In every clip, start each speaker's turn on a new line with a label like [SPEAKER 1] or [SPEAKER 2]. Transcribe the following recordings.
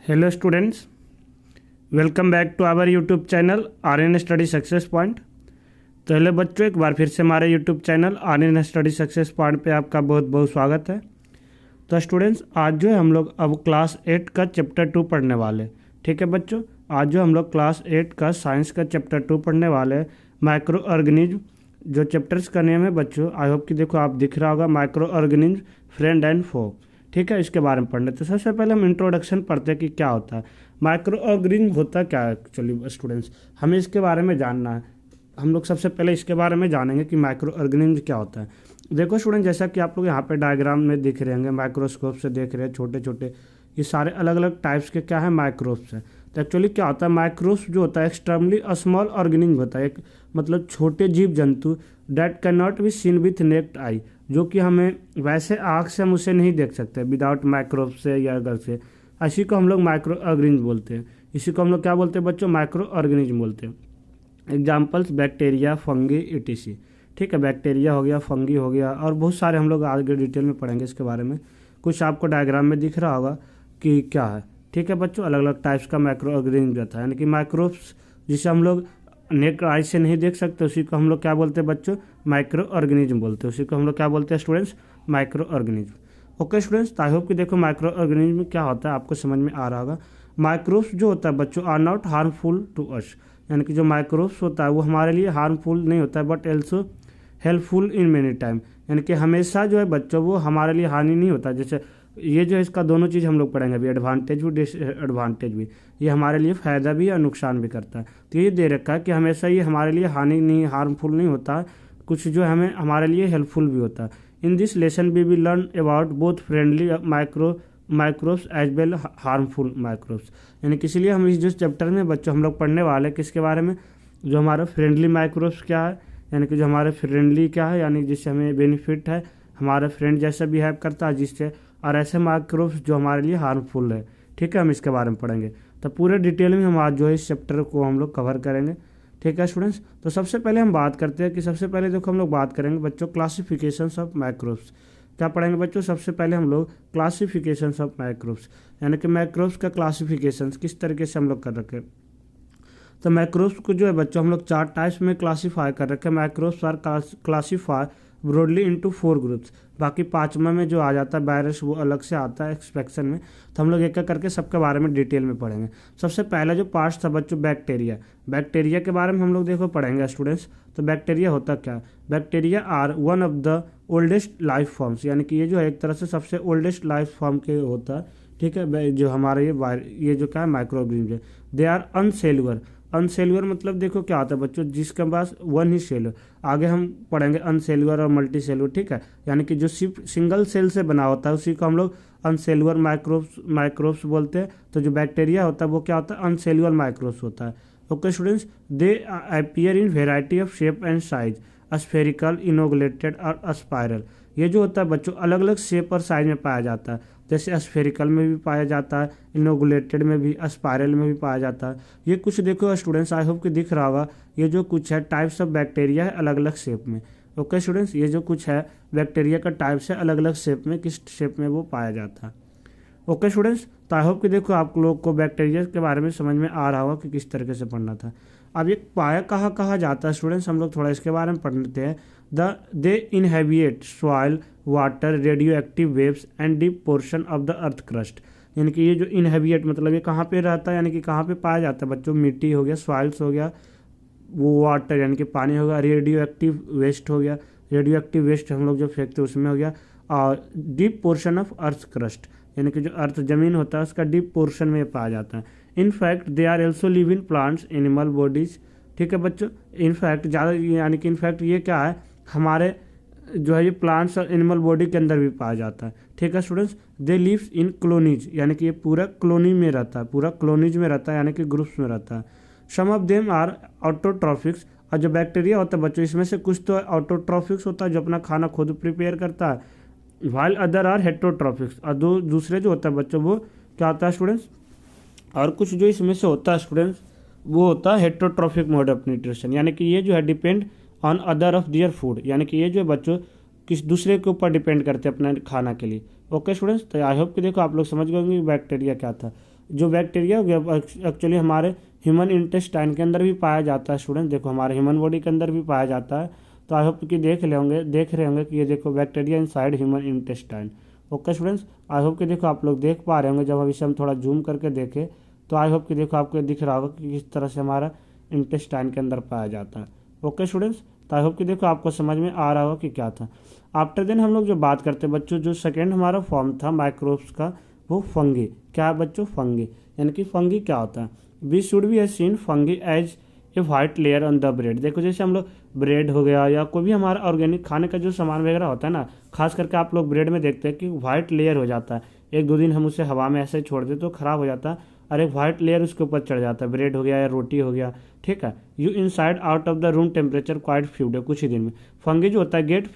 [SPEAKER 1] Hello students, welcome back to our YouTube channel Aryan study success point. तो hello बच्चों, एक बार फिर से हमारे YouTube channel Aryan study success point पे आपका बहुत बहुत स्वागत है। तो स्टूडेंट्स, आज जो है हम लोग अब क्लास 8 का चैप्टर 2 पढ़ने वाले। ठीक है बच्चों, आज जो हम लोग क्लास 8 का साइंस का चैप्टर 2 पढ़ने वाले हैं, माइक्रो ऑर्गेनिज्म। जो चैप्टर्स का नेम है बच्चों, आई होप कि देखो आप दिख रहा होगा, माइक्रो ऑर्गेनिज्म फ्रेंड एंड फो। ठीक है, इसके बारे में पढ़ने। तो सबसे पहले हम इंट्रोडक्शन पढ़ते हैं कि क्या होता है माइक्रो ऑर्गेनिज्म, होता क्या है। चलिए स्टूडेंट्स, हमें इसके बारे में जानना है। हम लोग सबसे पहले इसके बारे में जानेंगे कि माइक्रो ऑर्गेनिज्म क्या होता है। देखो स्टूडेंट, जैसा कि आप लोग यहाँ पे डायग्राम में दिख रहे होंगे, माइक्रोस्कोप से देख रहे हैं, छोटे छोटे ये सारे अलग अलग टाइप्स के क्या है माइक्रोब्स हैं। तो एक्चुअली क्या होता है, माइक्रोब्स जो होता है एक्सट्रीमली स्मॉल ऑर्गेनिज्म होता है, एक मतलब छोटे जीव जंतु that can not be seen with necked आई, जो कि हमें वैसे आँख से हम उसे नहीं देख सकते विदाउट माइक्रोब से या अगर से। इसी को हम लोग माइक्रो ऑर्गेनिज्म बोलते हैं। इसी को हम लोग क्या बोलते हैं बच्चों, माइक्रो ऑर्गेनिज्म बोलते हैं। Examples bacteria, fungi, etc. ठीक है, बैक्टीरिया हो गया, फंगी हो गया, और बहुत सारे हम लोग आगे डिटेल में पढ़ेंगे इसके बारे में। कुछ आपको डायग्राम में दिख रहा होगा कि क्या है। ठीक है बच्चों, अलग अलग टाइप्स का माइक्रो ऑर्गेनिज्म रहता है, यानी कि माइक्रोब्स जिसे हम लोग नेक्ड आई से नहीं देख सकते, उसी को हम लोग क्या बोलते हैं बच्चों, माइक्रो ऑर्गेनिज्म बोलते हैं। उसी को हम लोग क्या बोलते हैं students, micro organism. Okay students, I hope कि देखो माइक्रो ऑर्गेनिज्म क्या होता है आपको समझ में आ रहा होगा। माइक्रोब्स जो होता है बच्चों are not harmful to us, यानी कि जो माइक्रोब्स होता है वो हमारे लिए हार्मफुल नहीं होता है, but also helpful in many time, यानी कि हमेशा जो है बच्चों वो हमारे लिए हानि नहीं होता। जैसे ये जो है इसका दोनों चीज़ हम लोग पढ़ेंगे अभी, एडवांटेज भी डिसएडवांटेज भी। ये हमारे लिए फ़ायदा भी और नुकसान भी करता है। तो ये दे रखा है कि हमेशा ये हमारे लिए हानि नहीं, हार्मफुल नहीं होता, कुछ जो हमें हमारे लिए हेल्पफुल भी होता है। In this lesson we will learn about both friendly microbes as well harmful microbes, यानी कि इसलिए हम इस जो चैप्टर में बच्चों हम लोग पढ़ने वाले हैं किसके बारे में, जो हमारा फ्रेंडली माइक्रोब्स क्या है, यानी कि जो हमारे फ्रेंडली क्या है, यानी जिससे हमें बेनिफिट है, हमारा फ्रेंड जैसा बिहेव करता है जिससे, और ऐसे माइक्रोब्स जो हमारे लिए हार्मफुल है। ठीक है, हम इसके बारे में पढ़ेंगे। तो पूरे डिटेल में हम आज जो है इस चैप्टर को हम लोग कवर करेंगे। ठीक है स्टूडेंट्स, तो सबसे पहले हम बात करते हैं कि सबसे पहले देखो हम लोग बात करेंगे बच्चों क्लासिफिकेशंस ऑफ माइक्रोब्स। क्या पढ़ेंगे बच्चों, सबसे पहले हम लोग क्लासिफिकेशंस ऑफ माइक्रोब्स, यानी कि माइक्रोब्स का क्लासिफिकेशंस किस तरीके से हम लोग कर रखे। तो माइक्रोब्स को जो है बच्चों हम लोग 4 टाइप्स में क्लासीफाई कर रखे हैं। Microbes are classify broadly into 4 groups. बाकी 5वां में जो आ जाता है वायरस वो अलग से आता है एक्सपेक्शन में। तो हम लोग एक एक करके सबके बारे में डिटेल में पढ़ेंगे। सबसे पहला जो पार्ट था बच्चों बैक्टीरिया। बैक्टीरिया के बारे में हम लोग देखो पढ़ेंगे स्टूडेंट्स। तो बैक्टीरिया होता क्या, bacteria are one of the oldest life forms, यानी कि ये जो है एक तरह से सबसे ओल्डेस्ट लाइफ फॉर्म के होता है। ठीक है, जो हमारे ये जो क्या है माइक्रोऑर्गेनिज्म है, दे आर अनसेलुलर। अनसेलुलर मतलब देखो क्या होता है बच्चों, जिसके पास वन ही सेल हो। आगे हम पढ़ेंगे अनसेलुलर और मल्टी सेलुलर। ठीक है, यानी कि जो सिर्फ सिंगल सेल से बना होता है उसी को हम लोग अनसेलुलर माइक्रोब्स बोलते हैं। तो जो बैक्टीरिया होता है वो क्या होता है, अनसेलुलर माइक्रोब्स होता है। Okay students, they appear in variety of shape and size, spherical, elongated और स्पाइरल। ये जो होता है बच्चों अलग अलग शेप और साइज में पाया जाता है। जैसे स्फेरिकल में भी पाया जाता है, इनोगुलेटेड में भी, स्पाइरल में भी पाया जाता है। ये कुछ देखो स्टूडेंट्स, आई होप कि दिख रहा होगा, ये जो कुछ है टाइप्स ऑफ बैक्टीरिया है अलग अलग शेप में। ओके स्टूडेंट्स, ये जो कुछ है बैक्टीरिया का टाइप्स है अलग अलग शेप में, किस शेप में वो पाया जाता है। ओके स्टूडेंट्स, तो आई होप कि देखो आप लोग को बैक्टीरिया के बारे में समझ में आ रहा होगा कि किस तरीके से पढ़ना था। अब ये पाया कहाँ जाता है स्टूडेंट्स, हम लोग थोड़ा इसके बारे में पढ़ते हैं। They inhabit soil, water, radioactive waves and deep portion of the earth crust. यानी कि ये जो इनहेबिट मतलब ये कहाँ पे रहता है, यानी कि कहाँ पे पाया जाता है बच्चों, मिट्टी हो गया, सॉइल्स हो गया, वो वाटर यानी कि पानी हो गया, रेडियो एक्टिव वेस्ट हो गया, रेडियो एक्टिव वेस्ट हम लोग जो फेंकते हैं उसमें हो गया, और deep portion of earth crust, यानी कि जो अर्थ जमीन होता है उसका डीप पोर्शन में पाया जाता है। In fact they are also live in plants, animal bodies. ठीक है बच्चों, इनफैक्ट ज़्यादा यानी कि इनफैक्ट ये क्या है, हमारे जो है ये प्लांट्स और एनिमल बॉडी के अंदर भी पाया जाता है। ठीक है स्टूडेंट्स, दे लिव्स इन क्लोनीज, यानी कि ये पूरा क्लोनी में रहता है, पूरा क्लोनीज में रहता है, यानी कि ग्रुप्स में रहता है। सम ऑफ देम आर ऑटोट्रॉफिक्स, और जो बैक्टीरिया होता है बच्चों इसमें से कुछ तो ऑटोट्रॉफिक्स होता है जो अपना खाना खुद प्रिपेयर करता है, वाइल अदर आर हेट्रोट्रॉफिक्स, और दूसरे जो होता है बच्चों वो क्या होता है स्टूडेंट्स, और कुछ जो इसमें से होता है स्टूडेंट्स वो होता है हेट्रोट्रॉफिक मोड ऑफ न्यूट्रिशन, यानी कि ये जो है depend on other of their food, यानी कि ये जो है बच्चों किस दूसरे के ऊपर डिपेंड करते हैं अपने खाना के लिए। ओके स्टूडेंट्स, तो आई होप कि देखो आप लोग समझ गए होंगे बैक्टीरिया क्या था। जो बैक्टीरिया हो गया एक्चुअली हमारे ह्यूमन इंटेस्टाइन के अंदर भी पाया जाता है स्टूडेंट, देखो हमारे ह्यूमन बॉडी के अंदर भी पाया जाता है। तो आई होप कि देख रहे होंगे कि ये देखो bacteria inside human intestine. Okay students, I hope कि देखो आप लोग देख पा रहे होंगे, जब हम इसे हम थोड़ा जूम करके देखें तो आई होप कि देखो आपको दिख रहा होगा कि किस तरह से हमारा इंटेस्टाइन के अंदर पाया जाता है। ओके स्टूडेंट्स, तो आई होप कि देखो आपको समझ में आ रहा होगा कि क्या था। आफ्टर देन हम लोग जो बात करते हैं बच्चों, जो सेकेंड हमारा फॉर्म था माइक्रोब्स का, वो फंगी। क्या है बच्चों? फंगी। यानी कि फंगी क्या होता है? We should be have seen fungi as a white layer on the bread. देखो जैसे हम लोग ब्रेड हो गया या कोई भी हमारा ऑर्गेनिक खाने का जो सामान वगैरह होता है ना, खास करके आप लोग ब्रेड में देखते हैं कि वाइट लेयर हो जाता है। एक दो दिन हम उसे हवा में ऐसे छोड़ दें तो खराब हो जाता है और एक वाइट लेयर उसके ऊपर चढ़ जाता है, ब्रेड हो गया या रोटी हो गया। ठीक है, you inside out of the room temperature quite few day, कुछ ही दिन में फंगी जो होता है get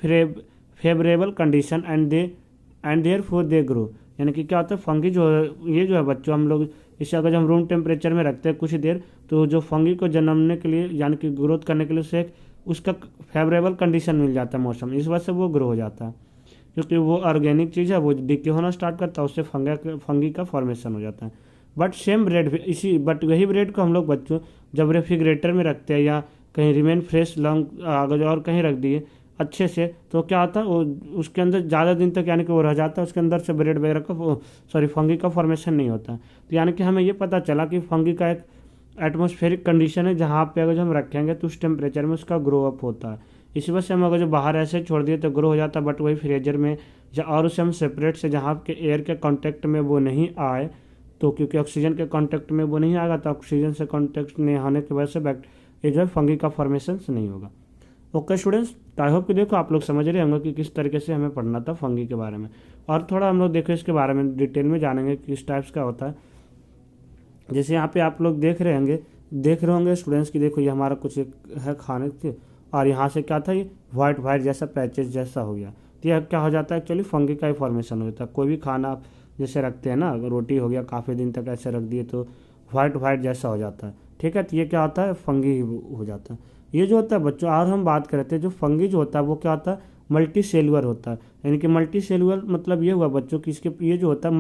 [SPEAKER 1] favourable condition and therefore they grow. यानी कि क्या होता है फंगी जो है, ये जो है बच्चों हम लोग इसे अगर हम रूम टेम्परेचर में रखते हैं कुछ देर, तो जो फंगी को जन्मने के लिए यानी कि ग्रोथ करने के लिए उसे उसका फेवरेबल कंडीशन मिल जाता है मौसम, इस वजह से वो ग्रो हो जाता है। क्योंकि वो ऑर्गेनिक चीज़ है, वो डिके होना स्टार्ट करता है, उससे फंगी का फॉर्मेशन हो जाता है। बट वही ब्रेड को हम लोग बच्चों जब रेफ्रिजरेटर में रखते हैं या कहीं रिमेन फ्रेश लॉन्ग अगर और कहीं रख दिए अच्छे से, तो क्या होता है वो उसके अंदर ज़्यादा दिन तक यानी कि वो रह जाता है, उसके अंदर से ब्रेड वगैरह का फंगी का फॉर्मेशन नहीं होता। तो यानी कि हमें ये पता चला कि फंगी का एक एटमॉस्फेरिक कंडीशन है जहाँ पे अगर हम रखेंगे तो उस टेम्परेचर में उसका ग्रो अप होता है। इसी वजह से हम अगर जो बाहर ऐसे छोड़ दिए तो ग्रो हो जाता है, बट वही फ्रीजर में या और उसे हम सेपरेट से जहाँ के एयर के कांटेक्ट में वो नहीं आए, तो क्योंकि ऑक्सीजन के कांटेक्ट में वो नहीं आएगा तो ऑक्सीजन से कांटेक्ट नहीं आने की वजह से ये जो है फंगी का फॉर्मेशन नहीं होगा। ओके स्टूडेंट्स, तो आई होप कि देखो आप लोग समझ रहे होंगे कि किस तरीके से हमें पढ़ना था फंगी के बारे में, और थोड़ा हम लोग देखो इसके बारे में डिटेल में जानेंगे किस टाइप्स का होता है। जैसे यहाँ पे आप लोग देख रहे होंगे स्टूडेंट्स की, देखो ये हमारा कुछ एक है खाने के, और यहाँ से क्या था ये वाइट जैसा पैचेस जैसा हो गया, तो यह क्या हो जाता है एक्चुअली फंगी का ही फॉर्मेशन होता है। कोई भी खाना आप जैसे रखते हैं ना, रोटी हो गया काफ़ी दिन तक ऐसे रख दिए तो वाइट जैसा हो जाता है। ठीक है, तो ये क्या होता है फंगी हो जाता है। ये जो होता है बच्चों, और हम बात करते हैं जो फंगी जो होता है वो क्या होता है मल्टी सेलुलर होता है। यानी कि मल्टी सेलुलर मतलब ये हुआ बच्चों कि इसके ये जो होता है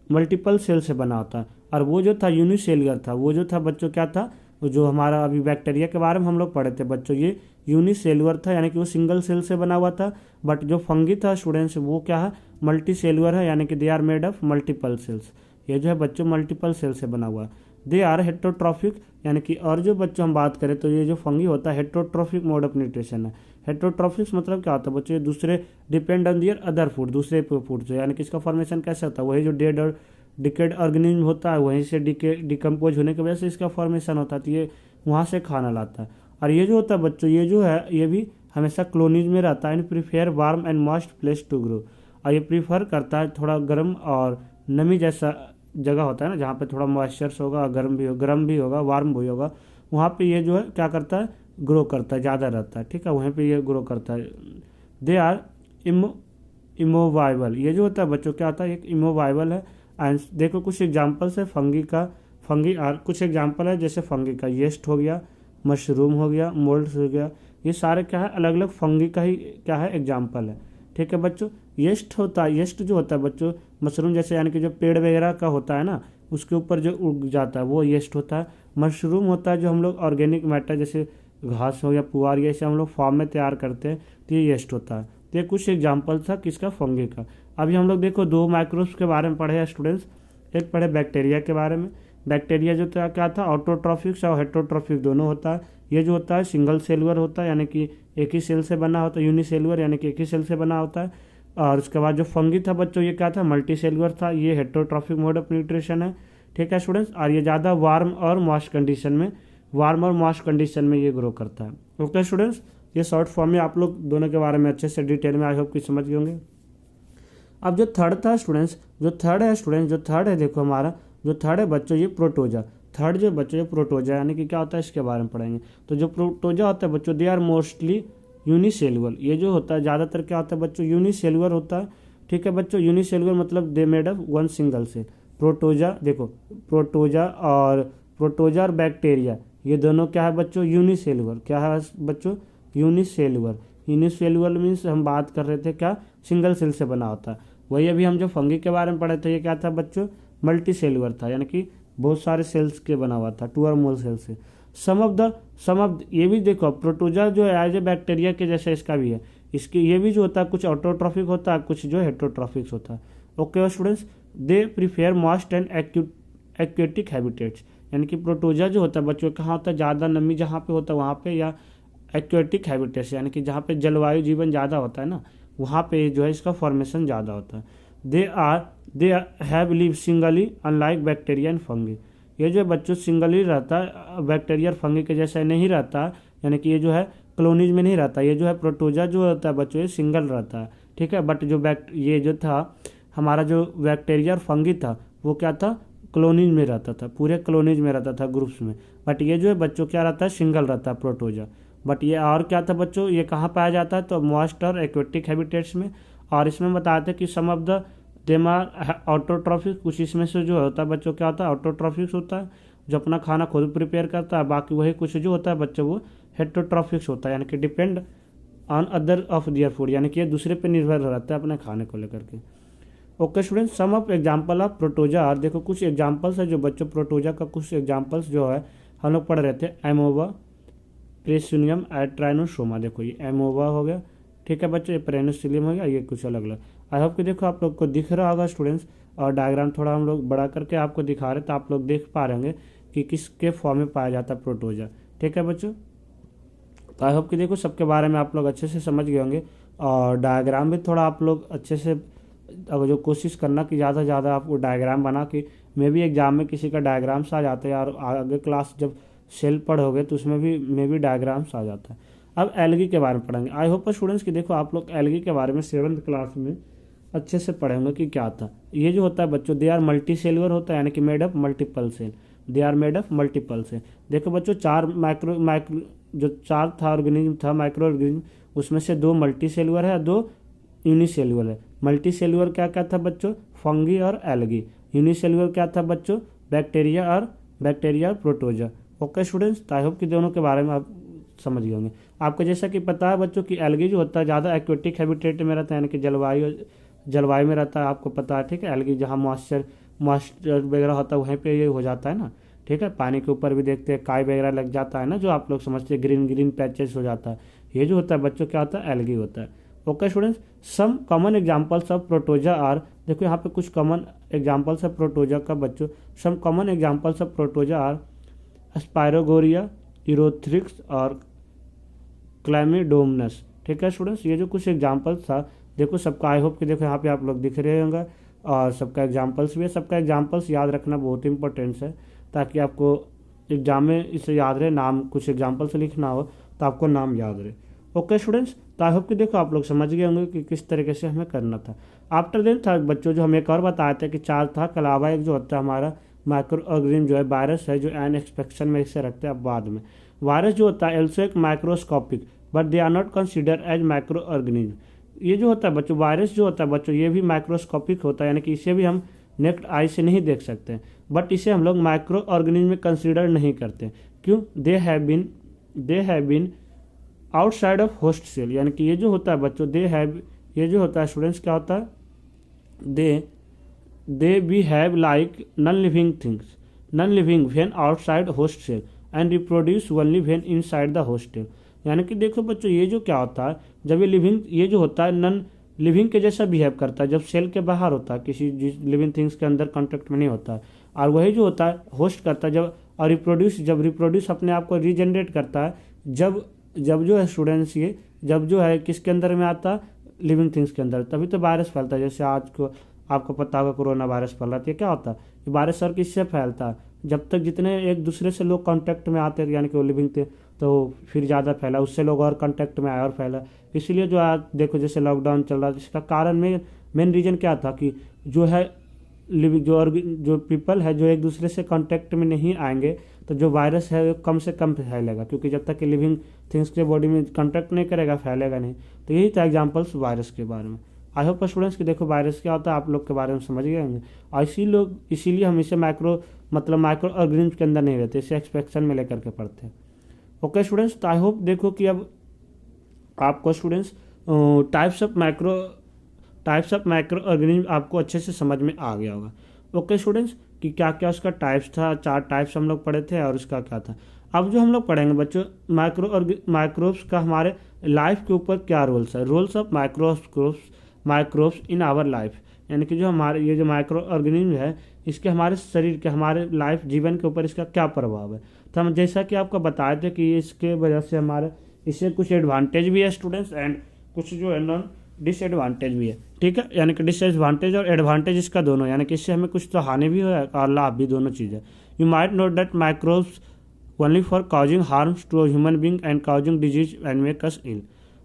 [SPEAKER 1] मल्टीपल सेल से बना होता है, और वो जो था यूनिसेलुलर था। वो जो था बच्चों क्या था, वो जो हमारा अभी बैक्टीरिया के बारे में हम लोग पढ़े थे बच्चों, ये यूनिसेलुलर था यानी कि वो सिंगल सेल से बना हुआ था। बट जो फंगी था स्टूडेंट्स वो क्या है मल्टी सेलुलर है, यानी कि they are made of multiple cells. ये जो है बच्चों मल्टीपल सेल से बना हुआ है। दे आर हेट्रोट्रॉफिक, यानी कि और जो बच्चों हम बात करें तो ये जो फंगी होता है हेट्रोट्रॉफिक मोड ऑफ न्यूट्रिशन है। हेट्रोट्रॉफिक्स मतलब क्या होता है बच्चों, ये दूसरे depend on their other food, दूसरे फूड से, यानी कि इसका फॉर्मेशन कैसे होता है वही जो डेड और डिकेड ऑर्गेनिज्म होता है वहीं से डिकम्पोज होने की वजह से इसका फॉर्मेशन होता है, तो ये वहाँ से खाना लाता है। और ये जो होता है बच्चों ये जो है ये भी हमेशा क्लोनीज में रहता है, and prefer warm and moist place to grow. और ये प्रीफर करता है थोड़ा गर्म और नमी जैसा जगह होता है ना, जहाँ पे थोड़ा मॉइस्चर्स होगा, गर्म भी होगा वार्म भी होगा, वहाँ पे ये जो है क्या करता है ग्रो करता है, ज़्यादा रहता है। ठीक है, वहीं पे ये ग्रो करता है। दे आर इमोवाइबल, ये जो होता है बच्चों क्या होता है एक इमोवाइबल है। एंड देखो कुछ एग्जांपल्स है फंगी और कुछ एग्जांपल है जैसे फंगी का येस्ट हो गया, मशरूम हो गया, मोल्ड्स हो गया, ये सारे क्या है अलग अलग फंगी का ही क्या है एग्जांपल है। ठीक है बच्चों, येस्ट जो होता है बच्चों मशरूम जैसे, यानी कि जो पेड़ वगैरह का होता है ना उसके ऊपर जो उग जाता है वो येस्ट होता है। मशरूम होता है जो हम लोग ऑर्गेनिक मैटर जैसे घास हो या पुआर या इसे हम लोग फार्म में तैयार करते हैं तो ये येस्ट होता है। तो ये कुछ एग्जाम्पल था किसका फंगी का। अभी हम लोग देखो दो माइक्रोब्स के बारे में पढ़े हैं स्टूडेंट्स, एक पढ़े बैक्टीरिया के बारे में। बैक्टीरिया जो था क्या था ऑटोट्रॉफिक्स और हेट्रोट्रॉफिक दोनों होता है। ये जो होता है सिंगल सेलुलर होता है यानी कि एक ही सेल से बना होता है, यूनिसेलुलर यानी कि एक ही सेल से बना होता है। और उसके बाद जो फंगी था बच्चों ये क्या था मल्टी सेलुलर था, ये हेट्रोट्रॉफिक मोड ऑफ न्यूट्रिशन है। ठीक है स्टूडेंट्स, और ये ज़्यादा वार्म और मॉइस्ट कंडीशन में ये ग्रो करता है। ओके स्टूडेंट्स, ये शॉर्ट फॉर्म में आप लोग दोनों के बारे में अच्छे से डिटेल में आई होप कि समझ गए होंगे। अब जो थर्ड था स्टूडेंट्स, जो थर्ड है देखो हमारा जो थर्ड है बच्चों ये प्रोटोजा। थर्ड जो बच्चों ये प्रोटोजा यानी कि क्या होता है इसके बारे में पढ़ेंगे। तो जो प्रोटोजा होता है बच्चों दे आर मोस्टली यूनिसेलुलर, ये जो होता है ज़्यादातर क्या होता है बच्चों यूनिसेलुलर होता है। ठीक है बच्चों, यूनिसेलुलर मतलब they made of one single cell. Protozoa देखो प्रोटोजा और बैक्टीरिया ये दोनों क्या है बच्चों यूनिसेलुलर। क्या है बच्चों यूनिसेलुलर मीन्स हम बात कर रहे थे क्या सिंगल सेल से बना होता है। वही अभी हम जो फंगी के बारे में पढ़े थे ये क्या था बच्चों मल्टी सेलुलर था, यानी कि बहुत सारे सेल्स के बना हुआ था, 2 और मोर सेल से। सम ऑफ ये भी देखो, प्रोटोजा जो है एज ए बैक्टीरिया के जैसे इसका भी है, इसके ये भी जो होता है कुछ ऑटोट्रॉफिक होता है, कुछ जो हेटरोट्रॉफिक होता है। Okay students, they prepare moist and aquatic habitats, यानी कि प्रोटोजा जो होता है बच्चों कहाँ होता है, ज़्यादा नमी जहाँ पे होता है वहाँ पे, या एक्वेटिक हैबिटेट्स यानी कि जहाँ पे जलवायु जीवन ज़्यादा होता है ना, वहाँ पे जो है इसका फॉर्मेशन ज़्यादा होता है। They have live singly unlike bacteria and fungi, ये जो बच्चों सिंगली रहता है, बैक्टीरिया और फंगी के जैसा नहीं रहता, यानी कि ये जो है कॉलोनीज में नहीं रहता। ये जो है प्रोटोजा जो होता है बच्चों ये सिंगल रहता है, ठीक है। बट जो ये जो था हमारा जो बैक्टीरिया और फंगी था वो क्या था, कॉलोनीज में रहता था, पूरे कॉलोनीज में रहता था, ग्रुप्स में। बट ये जो है बच्चों क्या रहता है, सिंगल रहता है प्रोटोजा। बट ये और क्या था बच्चों, ये कहाँ पाया जाता है, तो मॉइस्ट और एक्वेटिक हैबिटेट्स में। और इसमें बताते हैं कि some of the them are autotrophic, कुछ इसमें से जो होता है बच्चों क्या होता है, ऑटोट्रॉफिक्स होता है जो अपना खाना खुद प्रिपेयर करता है। बाकी वही कुछ जो होता है बच्चों वो हेटरोट्रॉफिक्स होता है, यानी कि depend on other of their food, यानी कि ये दूसरे पे निर्भर रहता है अपने खाने को लेकर के। Okay students, some of example of protozoa और देखो कुछ एग्जाम्पल्स है जो बच्चों प्रोटोजा का कुछ एग्जाम्पल्स जो है हम लोग पढ़ रहे थे। एमोवा, प्रेसिनियम, ट्राइनोसोमा, देखो ये एमोवा हो गया, ठीक है बच्चों, ये पेनिसिलियम हो गया, ये कुछ अलग अलग। आई होप कि देखो आप लोग को दिख रहा होगा स्टूडेंट्स, और डायग्राम थोड़ा हम लोग बड़ा करके आपको दिखा रहे तो आप लोग देख पा रहे होंगे कि किसके फॉर्म में पाया जाता है प्रोटोजा, ठीक है बच्चों। तो आई होप कि देखो सबके बारे में आप लोग अच्छे से समझ गए होंगे, और डायग्राम भी थोड़ा आप लोग अच्छे से अगर जो कोशिश करना कि ज़्यादा से ज़्यादा आपको डायग्राम बना के, मे भी एग्जाम में किसी का डायग्राम्स आ जाते हैं, और आगे क्लास जब सेल पढ़ोगे तो उसमें भी मे भी डायग्राम्स आ जाता है। अब एल्गी के बारे में पढ़ेंगे। आई होप स्टूडेंट्स कि देखो आप लोग एल्गी के बारे में 7th क्लास में अच्छे से पढ़ेंगे कि क्या था। ये जो होता है बच्चों दे आर मल्टी सेलुलर होता है, यानी कि made of multiple cell, they are made of multiple cell. देखो बच्चों जो चार था ऑर्गेनिज्म था, माइक्रो ऑर्गेनिज्म, उसमें से 2 मल्टी सेलुलर है, 2 यूनिसेलुलर है। मल्टी सेलुलर क्या क्या था बच्चों, फंगी और एल्गी। यूनिसेलुलर क्या था बच्चों, बैक्टीरिया और प्रोटोजा। ओके स्टूडेंट्स, आई होप कि दोनों के बारे में आप समझ गए होंगे। आपको जैसा कि पता है बच्चों कि एल्गी जो होता है ज़्यादा एक्वेटिक हैबिटेट में रहता है, यानी कि जलवायु में रहता है, आपको पता है, ठीक है। एल्गी जहाँ मॉइस्चर वगैरह होता है वहीं पे ये हो जाता है ना, ठीक है। पानी के ऊपर भी देखते हैं काई वगैरह लग जाता है ना, जो आप लोग समझते हैं ग्रीन ग्रीन पैचेस हो जाता है, ये जो होता है बच्चों क्या होता है, एल्गी होता है। Okay students, some common examples of protozoa are, देखो यहाँ पे कुछ कॉमन एग्जांपल्स ऑफ प्रोटोजा का बच्चों, some common examples of protozoa are spirogyra, ulothrix और क्लैमिडोमनस, ठीक है स्टूडेंट्स। ये जो कुछ एग्जांपल्स था देखो सबका, आई होप कि देखो यहाँ पे आप लोग दिख रहे होंगे, और सबका एग्जांपल्स भी है। सबका एग्जांपल्स याद रखना बहुत इंपॉर्टेंट है, ताकि आपको एग्जाम में इसे याद रहे, नाम कुछ एग्जांपल्स लिखना हो तो आपको नाम याद रहे। ओके स्टूडेंट्स, तो आई होप कि देखो आप लोग समझ गए होंगे कि किस तरीके से हमें करना था। आफ्टर देन था बच्चों जो हम एक और बताए थे कि 4 था, के अलावा एक जो होता है हमारा माइक्रो ऑर्गेनिज्म जो है वायरस है, जो एन एक्सपेक्शन में इसे रखते हैं अब बाद में। वायरस जो होता है एल्सो एक microscopic, but they are not consider as microorganism. ये जो होता है बच्चों वायरस जो होता है बच्चों, ये भी माइक्रोस्कोपिक होता है, यानी कि इसे भी हम नेक्स्ट आई से नहीं देख सकते, बट इसे हम लोग माइक्रो ऑर्गेनिज्म में कंसिडर नहीं करते। क्यों, they have been outside of host cell, यानी कि ये जो होता है बच्चों ये जो होता है स्टूडेंट्स क्या होता है, they we have like non living when outside host cell and reproduce only when inside the host cell. यानी कि देखो बच्चों ये जो क्या होता है, जब ये जो होता है नॉन लिविंग के जैसा बिहेव करता है जब सेल के बाहर होता है, किसी लिविंग थिंग्स के अंदर कॉन्टेक्ट में नहीं होता है। और वही जो होता है होस्ट करता है जब, और रिप्रोड्यूस अपने आप को रीजनरेट करता है जब जो है स्टूडेंट्स ये जब जो है किसके अंदर में आता है, लिविंग थिंग्स के अंदर, तभी तो वायरस फैलता है। जैसे आज को आपको पता होगा कोरोना वायरस फैल रहा है, क्या होता है, ये वायरस और किससे फैलता है, जब तक जितने एक दूसरे से लोग कांटेक्ट में आते हैं, यानी कि वो लिविंग थे, तो फिर ज़्यादा फैला, उससे लोग और कांटेक्ट में आए और फैला। इसीलिए जो आज देखो जैसे लॉकडाउन चल रहा है, इसका कारण मेन रीजन क्या था कि जो है जो पीपल है जो एक दूसरे से कांटेक्ट में नहीं आएंगे तो जो वायरस है वो कम से कम फैलेगा, क्योंकि जब तक कि लिविंग थिंग्स के बॉडी में कांटेक्ट नहीं करेगा फैलेगा नहीं। तो यही था एग्जांपल्स वायरस के बारे में। आई होप स्टूडेंट्स कि देखो वायरस क्या होता है आप लोग के बारे में समझ गए होंगे, और इसीलिए हम इसे माइक्रो ऑर्गेनिज्म के अंदर नहीं रहते, इसे एक्सपेक्शन में लेकर के पढ़ते हैं। ओके स्टूडेंट्स, तो आई होप देखो कि अब आपको students types of micro organism आपको अच्छे से समझ में आ गया होगा। ओके स्टूडेंट्स, कि क्या क्या उसका टाइप्स था, 4 टाइप्स हम लोग पढ़े थे और उसका क्या था। अब जो हम लोग पढ़ेंगे बच्चों माइक्रोब्स का हमारे लाइफ के ऊपर क्या रोल्स है, roles of microbes in our life, यानी कि जो हमारे ये जो माइक्रो ऑर्गेनिज्म है इसके हमारे शरीर के, हमारे लाइफ जीवन के ऊपर इसका क्या प्रभाव है। तो हम जैसा कि आपको बताए थे कि इसके वजह से हमारे इससे कुछ एडवांटेज भी है स्टूडेंट्स, एंड कुछ जो है नॉन डिसएडवांटेज भी है, ठीक है। यानी कि डिसएडवांटेज और एडवांटेज इसका दोनों, यानी कि इससे हमें कुछ तो हानि भी है और लाभ भी, दोनों चीज़ें। You might note that microbes only for causing harms to human being and causing disease and make us ill.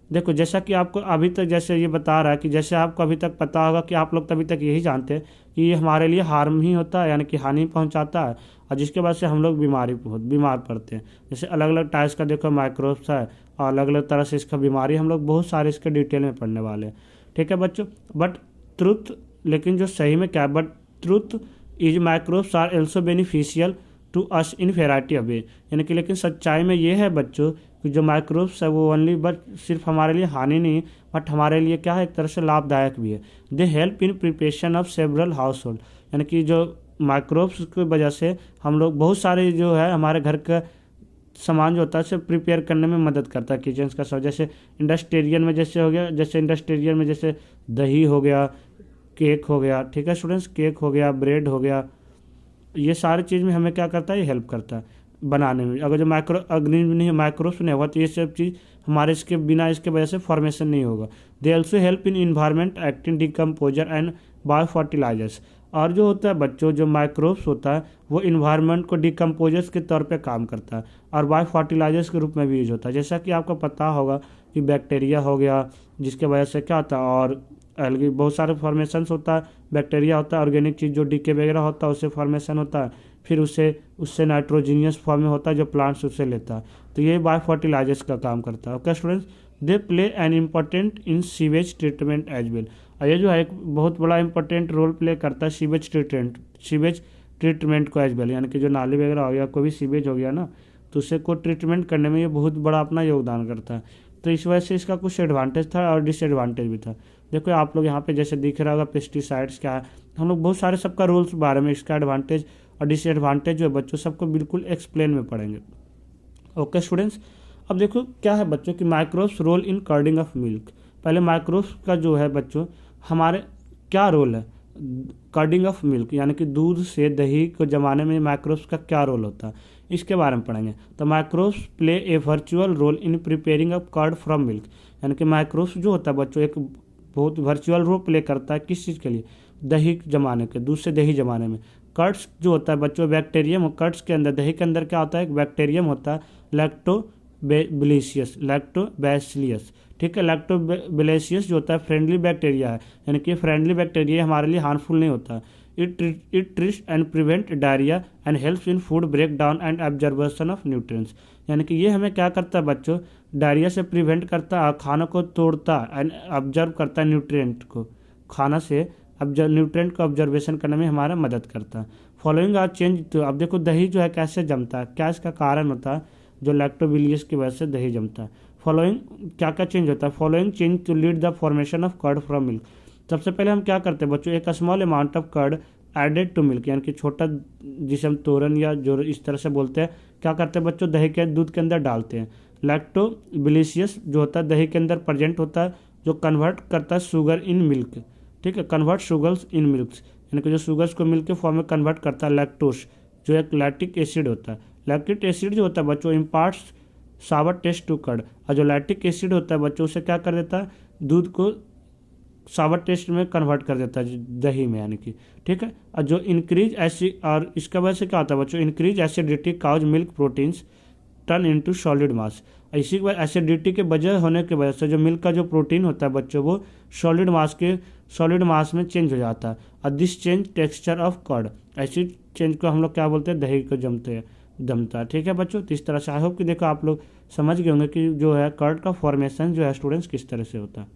[SPEAKER 1] देखो जैसा कि आपको अभी तक जैसे ये बता रहा है कि जैसे आपको अभी तक पता होगा कि आप लोग तभी तक यही जानते हैं कि ये हमारे लिए हार्म ही होता है, यानी कि हानि पहुंचाता है, और जिसके वजह से हम लोग बीमार पड़ते हैं। जैसे अलग अलग टाइप्स का देखो माइक्रोब्स है और अलग अलग तरह से इसका बीमारी हम लोग बहुत सारे इसके डिटेल में पढ़ने वाले हैं, ठीक है बच्चों। बट ट्रुथ, लेकिन जो सही में क्या, but truth is microbes are also beneficial to us in variety of way, यानी कि लेकिन सच्चाई में ये है बच्चों कि जो माइक्रोब्स है वो ओनली बट सिर्फ हमारे लिए हानि नहीं, बट हमारे लिए क्या है, एक तरह से लाभदायक भी है। They help in preparation of several house hold, यानी कि जो माइक्रोब्स की वजह से हम लोग बहुत सारे जो है हमारे घर का सामान जो होता है उसे प्रिपेयर करने में मदद करता है, किचन का सब। जैसे इंडस्ट्रियल में जैसे हो गया, जैसे इंडस्ट्रियल में जैसे दही हो गया, केक हो गया, ठीक है स्टूडेंट्स, केक हो गया, ब्रेड हो गया, ये सारी चीज़ में हमें क्या करता है, ये हेल्प करता है बनाने में। अगर जो माइक्रोब्स नहीं होगा तो ये सब चीज़ हमारे इसके बिना इसके वजह से फॉर्मेशन नहीं होगा। They also help in environment acting decomposer and bio fertilizers, और जो होता है बच्चों जो माइक्रोब्स होता है वो इन्वायरमेंट को डिकम्पोजर्स के तौर पे काम करता है और बायो फर्टिलाइजर्स के रूप में भी यूज होता है। जैसा कि आपको पता होगा कि बैक्टीरिया हो गया, जिसके वजह से क्या होता है, और एल्गी बहुत सारे फॉर्मेशंस होता है, बैक्टीरिया होता है, ऑर्गेनिक चीज़ जो डीके वगैरह होता है उससे फॉर्मेशन होता है, फिर उससे नाइट्रोजीनियस फॉर्म में होता है जो प्लांट्स उससे लेता है, तो ये बायो फर्टिलाइजर्स का काम करता है। Okay students, they play an important in sewage treatment as well, और ये जो है एक बहुत बड़ा इंपॉर्टेंट रोल प्ले करता है सीवेज ट्रीटमेंट को एज वेल, यानी कि जो नाली वगैरह हो गया, कोई भी सीवेज हो गया ना, तो उससे को ट्रीटमेंट करने में ये बहुत बड़ा अपना योगदान करता है। तो इस वजह से इसका कुछ एडवांटेज था और डिसएडवांटेज भी था। देखो आप लोग यहाँ पे जैसे दिख रहा होगा पेस्टिसाइड्स क्या है, हम लोग बहुत सारे सबका रूल्स बारे में, इसका एडवांटेज और डिसएडवांटेज जो है बच्चों सबको बिल्कुल एक्सप्लेन में पढ़ेंगे। ओके स्टूडेंट्स, अब देखो क्या है बच्चों कि microbes role in curding of milk. पहले माइक्रोब्स का जो है बच्चों हमारे क्या रोल है कर्डिंग ऑफ मिल्क, यानी कि दूध से दही को जमाने में माइक्रोब्स का क्या रोल होता है, इसके बारे में पढ़ेंगे। तो microbes play a virtual role in preparing of curd from milk, यानी कि माइक्रोब्स जो होता है बच्चों एक बहुत वर्चुअल रोल प्ले करता है किस चीज़ के लिए, दही जमाने के, दूध से दही जमाने में। कर्ड्स जो होता है बच्चों बैक्टीरियम, कर्ड्स के अंदर दही के अंदर क्या होता है, एक बैक्टीरियम होता है लैक्टोबैसिलियस, ठीक है। लैक्टोबैसिलियस जो होता है फ्रेंडली बैक्टीरिया है, यानी कि फ्रेंडली बैक्टीरिया हमारे लिए हार्मफुल नहीं होता। It treats and prevent diarrhoea and helps in food break down and absorption of nutrients, यानी कि ये हमें क्या करता है बच्चों, डायरिया से प्रिवेंट करता है, खाना को तोड़ता एंड ऑब्जर्व करता है न्यूट्रिएंट को, खाना से न्यूट्रिएंट को ऑब्जर्वेशन करने में हमारा मदद करता है। फॉलोइंग आर चेंज, तो अब देखो दही जो है कैसे जमता है, क्या इसका कारण होता है, जो लैक्टोबिलियस की वजह से दही जमता है। फॉलोइंग क्या क्या चेंज होता है, following change to lead the formation of curd from milk. सबसे पहले हम क्या करते हैं बच्चों, एक small amount of curd added to milk, यानी कि छोटा जिसे हम तोरन या जो इस तरह से बोलते हैं, क्या करते हैं बच्चों, दही के दूध के अंदर डालते हैं। लैक्टोबिलियस जो होता है दही के अंदर प्रेजेंट होता है, जो कन्वर्ट करता है शुगर इन मिल्क, ठीक है, कन्वर्ट शुगर्स इन मिल्क, यानी कि जो शुगर्स को मिल्क के फॉर्म में कन्वर्ट करता है। लैक्टोस जो एक लैक्टिक एसिड होता है, लैक्टिक एसिड जो होता है बच्चों imparts sour taste to curd, और जो लैक्टिक एसिड होता है बच्चों उसे क्या कर देता है, दूध को सावर टेस्ट में कन्वर्ट कर देता है दही में, यानी कि ठीक है। और जो इंक्रीज एसिड, और इसका वजह से क्या होता है बच्चों, increase acidity cause milk proteins turn into solid mass, इसी के बाद एसिडिटी के वजह होने की वजह से जो मिल्क का जो प्रोटीन होता है बच्चों वो सॉलिड मास में चेंज हो जाता है। और this change texture of curd, ऐसी चेंज को हम लोग क्या बोलते हैं, दही को जमता है, ठीक है बच्चों। तो इस तरह से आई होप कि देखो आप लोग समझ गए होंगे कि जो है कर्ड का फॉर्मेशन जो है स्टूडेंट्स किस तरह से होता है।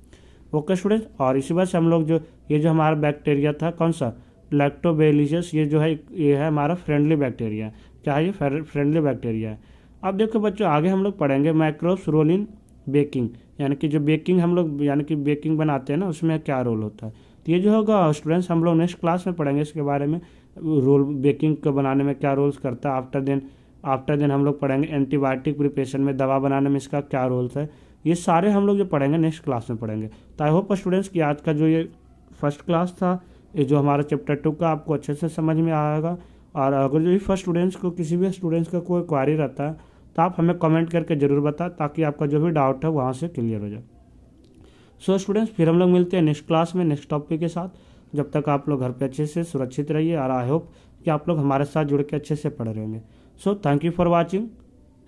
[SPEAKER 1] ओके स्टूडेंट्स, और इसी वजह से हम लोग जो ये जो हमारा बैक्टीरिया था कौन सा, लैक्टोबैसिलस, ये जो है ये है हमारा फ्रेंडली बैक्टीरिया, क्या है ये फ्रेंडली बैक्टीरिया है। अब देखो बच्चों आगे हम लोग पढ़ेंगे माइक्रोब्स रोल इन बेकिंग, यानी कि जो बेकिंग हम लोग यानी कि बेकिंग बनाते हैं ना उसमें क्या रोल होता है। तो ये जो होगा स्टूडेंट्स हम लोग नेक्स्ट क्लास में पढ़ेंगे इसके बारे में, रोल बेकिंग को बनाने में क्या रोल्स करता है। आफ्टर देन हम लोग पढ़ेंगे एंटीबायोटिक प्रिपरेशन में, दवा बनाने में इसका क्या रोल्स है। ये सारे हम लोग जो पढ़ेंगे नेक्स्ट क्लास में पढ़ेंगे। तो आई होप स्टूडेंट्स कि आज का जो ये फर्स्ट क्लास था, ये जो हमारा चैप्टर 2 का, आपको अच्छे से समझ में आएगा। और अगर जो भी फर्स्ट स्टूडेंट्स को किसी भी स्टूडेंट्स का कोई क्वारी रहता है तो आप हमें कमेंट करके ज़रूर बताएं, ताकि आपका जो भी डाउट है वहाँ से क्लियर हो जाए। सो स्टूडेंट्स, फिर हम लोग मिलते हैं नेक्स्ट क्लास में नेक्स्ट टॉपिक के साथ। जब तक आप लोग घर पे अच्छे से सुरक्षित रहिए, और आई होप कि आप लोग हमारे साथ जुड़ के अच्छे से पढ़ रहेंगे। So thank you for watching,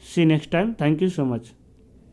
[SPEAKER 1] see next time, thank you so much.